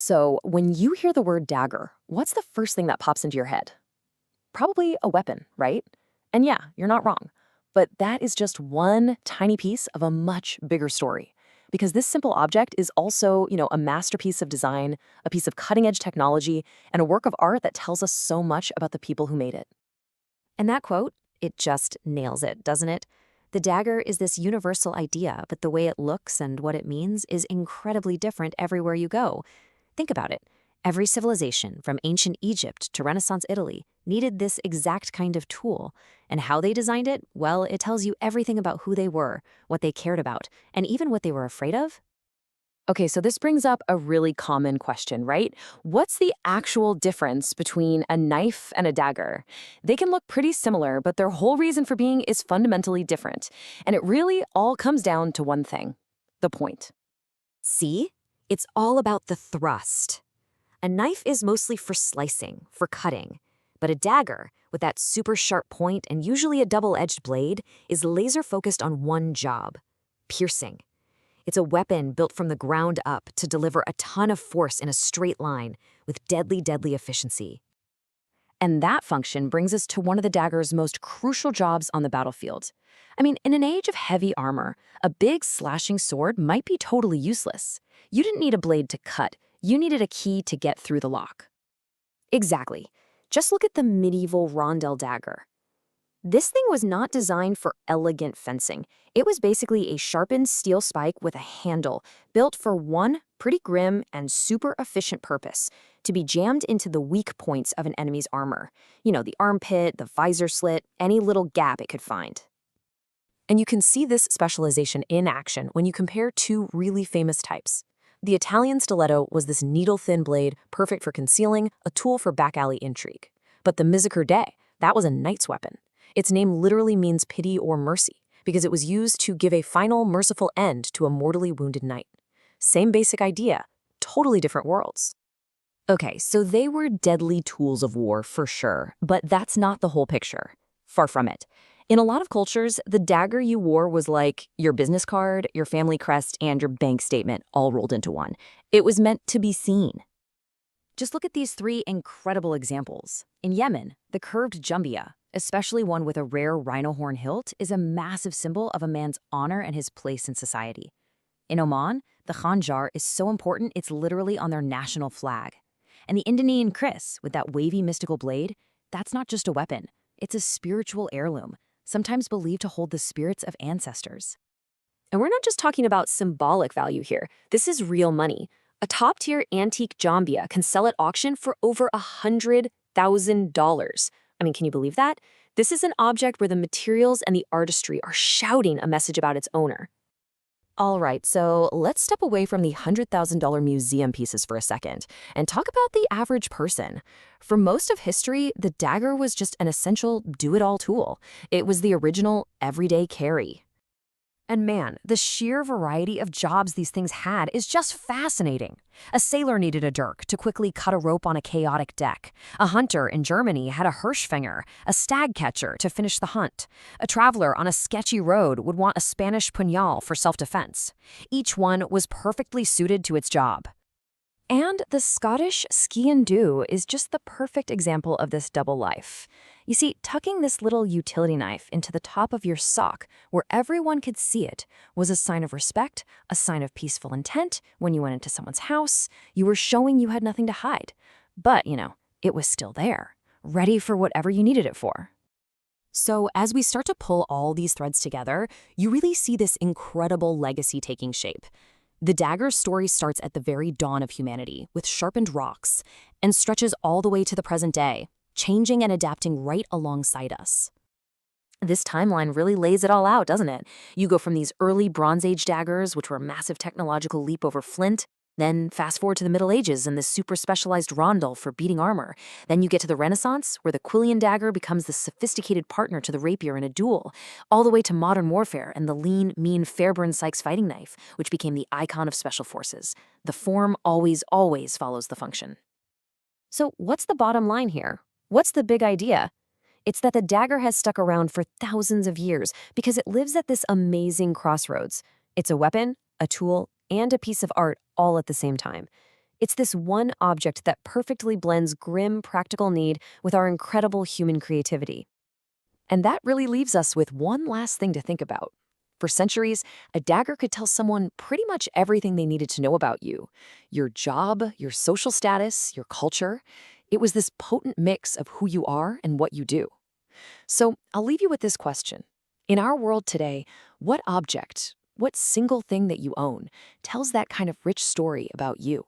So, when you hear the word dagger, what's the first thing that pops into your head? Probably a weapon, right? And yeah, you're not wrong. But that is just one tiny piece of a much bigger story. Because this simple object is also, a masterpiece of design, a piece of cutting edge technology, and a work of art that tells us so much about the people who made it. And that quote, it just nails it, doesn't it? The dagger is this universal idea, but the way it looks and what it means is incredibly different everywhere you go. Think about it. Every civilization, from ancient Egypt to Renaissance Italy, needed this exact kind of tool. And how they designed it, well, it tells you everything about who they were, what they cared about, and even what they were afraid of. Okay, so this brings up a really common question, right? What's the actual difference between a knife and a dagger? They can look pretty similar, but their whole reason for being is fundamentally different. And it really all comes down to one thing: the point. See? It's all about the thrust. A knife is mostly for slicing, for cutting. But a dagger, with that super sharp point and usually a double-edged blade, is laser focused on one job: piercing. It's a weapon built from the ground up to deliver a ton of force in a straight line with deadly efficiency. And that function brings us to one of the dagger's most crucial jobs on the battlefield. I mean, in an age of heavy armor, a big slashing sword might be totally useless. You didn't need a blade to cut, you needed a key to get through the lock. Exactly. Just look at the medieval rondel dagger. This thing was not designed for elegant fencing. It was basically a sharpened steel spike with a handle, built for one pretty grim and super efficient purpose: to be jammed into the weak points of an enemy's armor. You know, the armpit, the visor slit, any little gap it could find. And you can see this specialization in action when you compare two really famous types. The Italian stiletto was this needle-thin blade, perfect for concealing, a tool for back-alley intrigue. But the misericordiae, that was a knight's weapon. Its name literally means pity or mercy, because it was used to give a final, merciful end to a mortally wounded knight. Same basic idea, totally different worlds. Okay, so they were deadly tools of war for sure, but that's not the whole picture. Far from it. In a lot of cultures, the dagger you wore was like your business card, your family crest, and your bank statement all rolled into one. It was meant to be seen. Just look at these three incredible examples. In Yemen, the curved jumbia, especially one with a rare rhino horn hilt, is a massive symbol of a man's honor and his place in society. In Oman, the khanjar is so important it's literally on their national flag. And the Indonesian kris, with that wavy mystical blade, that's not just a weapon, it's a spiritual heirloom, sometimes believed to hold the spirits of ancestors. And we're not just talking about symbolic value here. This is real money. A top-tier antique jambia can sell at auction for over $100,000. I mean, can you believe that? This is an object where the materials and the artistry are shouting a message about its owner. All right, so let's step away from the $100,000 museum pieces for a second and talk about the average person. For most of history, the dagger was just an essential do-it-all tool. It was the original everyday carry. And man, the sheer variety of jobs these things had is just fascinating. A sailor needed a dirk to quickly cut a rope on a chaotic deck. A hunter in Germany had a Hirschfänger, a stag catcher, to finish the hunt. A traveler on a sketchy road would want a Spanish puñal for self-defense. Each one was perfectly suited to its job. And the Scottish ski and do is just the perfect example of this double life. You see, tucking this little utility knife into the top of your sock where everyone could see it was a sign of respect, a sign of peaceful intent. When you went into someone's house, you were showing you had nothing to hide. But, it was still there, ready for whatever you needed it for. So as we start to pull all these threads together, you really see this incredible legacy taking shape. The dagger's story starts at the very dawn of humanity, with sharpened rocks, and stretches all the way to the present day, changing and adapting right alongside us. This timeline really lays it all out, doesn't it? You go from these early Bronze Age daggers, which were a massive technological leap over flint, then fast forward to the Middle Ages and this super specialized rondel for beating armor. Then you get to the Renaissance, where the Quillian dagger becomes the sophisticated partner to the rapier in a duel, all the way to modern warfare and the lean, mean Fairbairn-Sykes fighting knife, which became the icon of special forces. The form always follows the function. So what's the bottom line here? What's the big idea? It's that the dagger has stuck around for thousands of years because it lives at this amazing crossroads. It's a weapon, a tool, and a piece of art all at the same time. It's this one object that perfectly blends grim practical need with our incredible human creativity. And that really leaves us with one last thing to think about. For centuries, a dagger could tell someone pretty much everything they needed to know about you: your job, your social status, your culture. It was this potent mix of who you are and what you do. So I'll leave you with this question. In our world today, what object, what single thing that you own, tells that kind of rich story about you?